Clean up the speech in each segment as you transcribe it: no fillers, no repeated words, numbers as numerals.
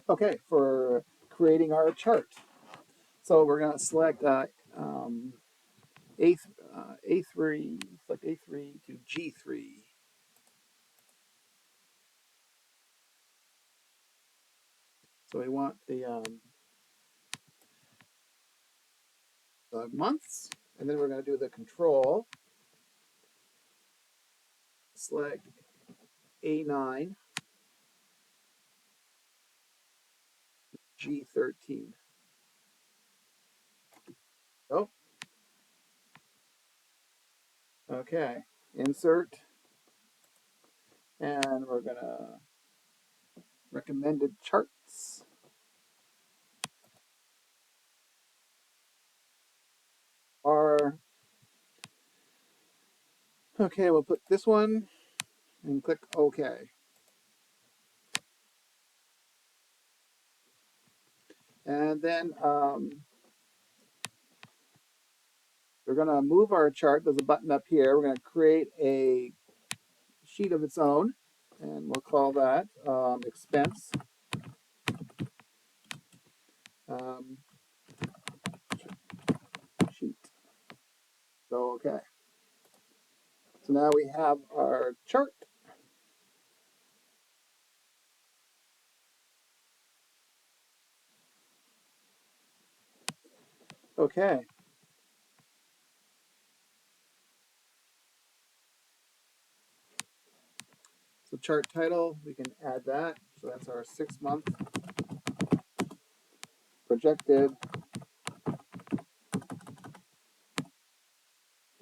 Okay, for creating our chart. So we're going to select A, A3, select A3 to G3. So we want the months, and then we're going to do the control. Select A9, G13. Oh, okay. Insert, and we're going to recommended charts. Are okay, we'll put this one and click OK. And then we're going to move our chart. There's a button up here. We're going to create a sheet of its own, and we'll call that expense um, sheet. So, okay. So now we have our chart. Okay. So chart title, we can add that. So that's our 6-month projected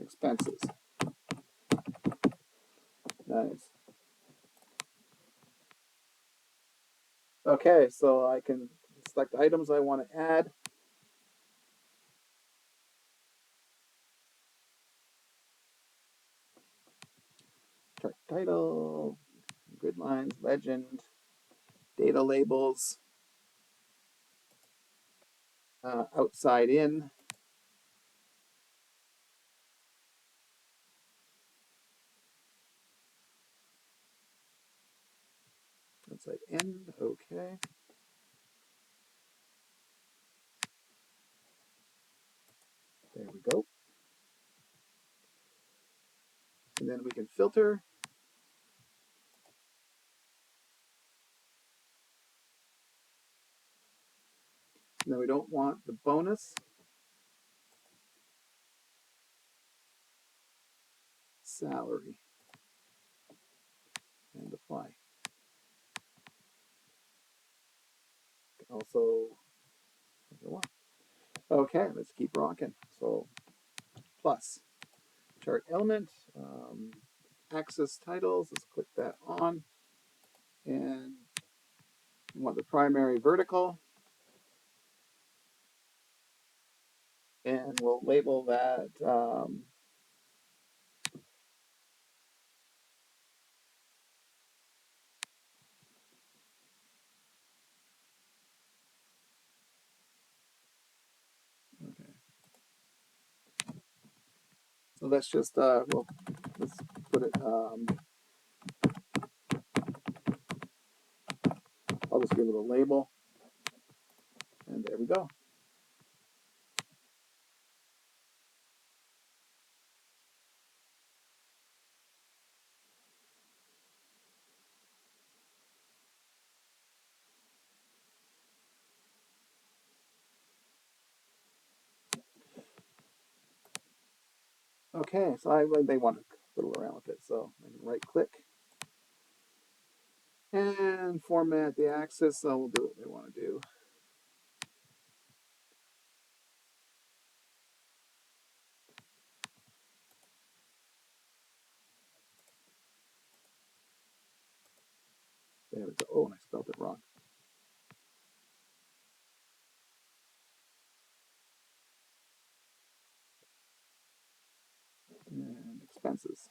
expenses. Nice. Okay, so I can select items I want to add. Chart title, grid lines, legend, data labels, outside in. Outside in, okay. There we go. And then we can filter. And then we don't want the bonus. Salary. And apply. Also, okay, let's keep rocking. So plus chart element, axis titles. Let's click that on. And we want the primary vertical. And we'll label that okay. So let's just let's put it. I'll just give it a label, and there we go. Okay, so they want to fiddle around with it, so I can right click and format the axis. So we'll do what they want to do. There we go. Oh, and I spelled it wrong. And expenses.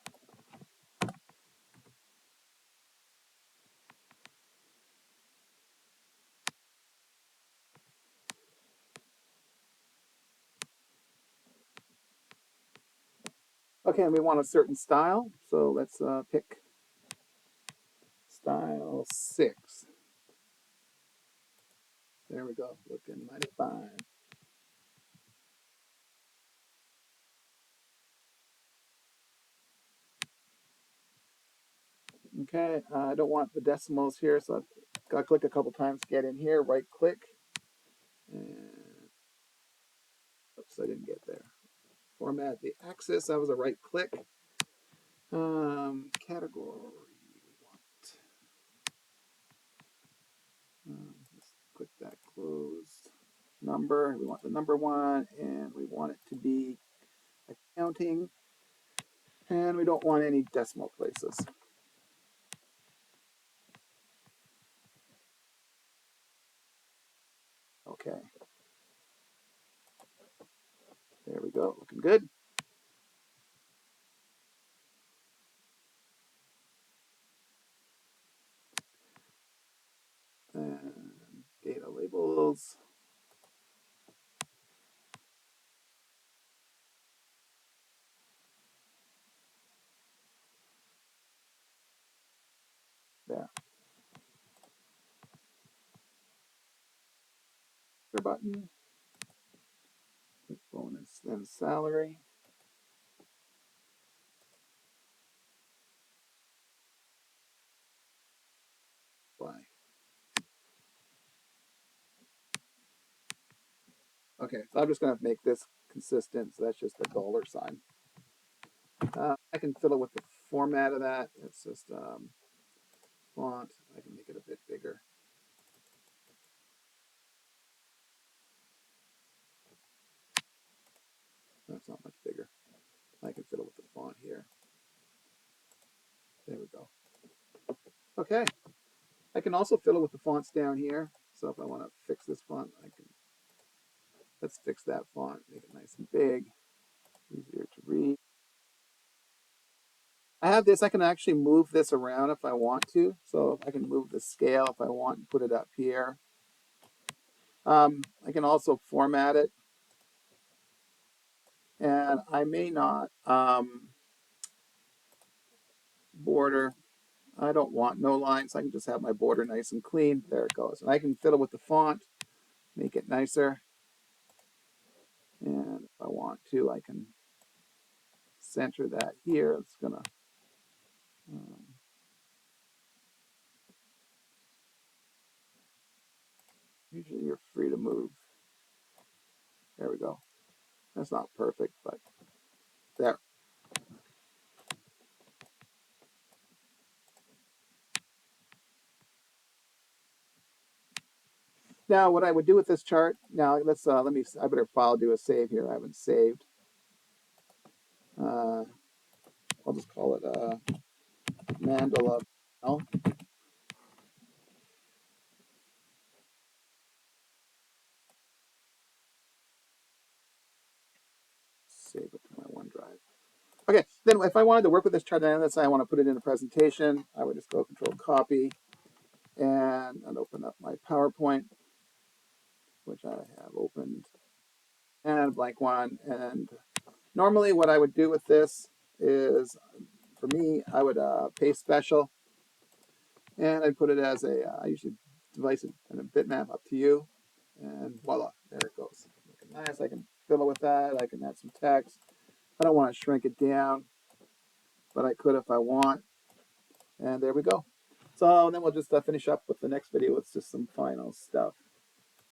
Okay, and we want a certain style, so let's pick style 6. There we go. Looking mighty fine. Okay, I don't want the decimals here, so I've got to click a couple times to get in here. Right click. And oops, I didn't get there. Format the axis. That was a right click. Category. We want. Let's click that closed. Number. We want the number one, and we want it to be accounting. And we don't want any decimal places. Okay. There we go. Looking good. And data labels. There. Button. Bonus. Then salary. Apply. Okay, so I'm just going to make this consistent. So that's just a dollar sign. I can fiddle with the format of that. It's just font. I can make it a bit bigger. That's not much bigger. I can fiddle with the font here. There we go. Okay. I can also fiddle with the fonts down here. So if I want to fix this font, I can. Let's fix that font. Make it nice and big. Easier to read. I have this. I can actually move this around if I want to. So I can move the scale if I want and put it up here. I can also format it. And I may not border. I don't want no lines. I can just have my border nice and clean. There it goes. And I can fiddle with the font, make it nicer. And if I want to, I can center that here. It's gonna, um, usually you're free to move. There we go. That's not perfect, but there. Now, what I would do with this chart, now let me, I better file, do a save here. I haven't saved. Uh, I'll just call it Mandola. I'll save it to my OneDrive. Okay, then if I wanted to work with this chart, and let's say I want to put it in a presentation, I would just go Control Copy and open up my PowerPoint, which I have opened, and a blank one. And normally, what I would do with this is, for me, I would paste special, and I'd put it as I usually device it in a bitmap, up to you, and voila, there it goes. Looking nice. I can fiddle with that. I can add some text. I don't want to shrink it down, but I could if I want. And there we go. So then we'll just finish up with the next video with just some final stuff.